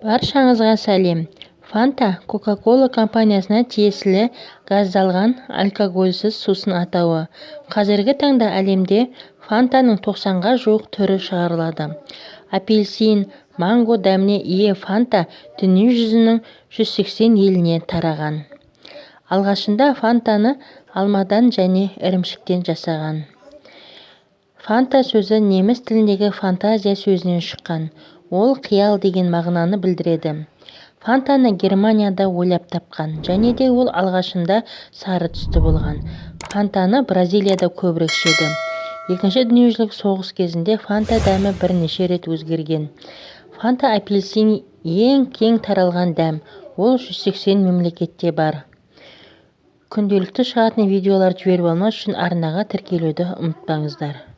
Баршаңызға сәлем. Фанта Кока-Кола компаниясына тиесілі газдалған алкогольсіз сусын атауы. Қазіргі таңда әлемде Фантаның 90-ға жуық түрі шығарылады. Апельсин, манго дәміне ие Фанта дүние жүзінің 180 еліне тараған. Алғашында Фантаны алмадан және ірімшіктен жасаған. Фанта сөзі неміс тіліндегі фантазия сөзінен шыққан. Ол қиял деген мағынаны білдіреді. Фантаны Германияда ойлап тапқан, және де ол алғашында сары түсті болған. Фантаны Бразилияда көбірек ішеді. Екінші дүниежүзілік соғыс кезінде Фанта дәмі бірнеше рет өзгерген. Фанта апельсин ең кең таралған дәм. Ол 180 мемлекетте бар. Күнделікті шығатын видеолар жіберіп алмас үшін арнаға тіркелуді ұмытпаңыздар.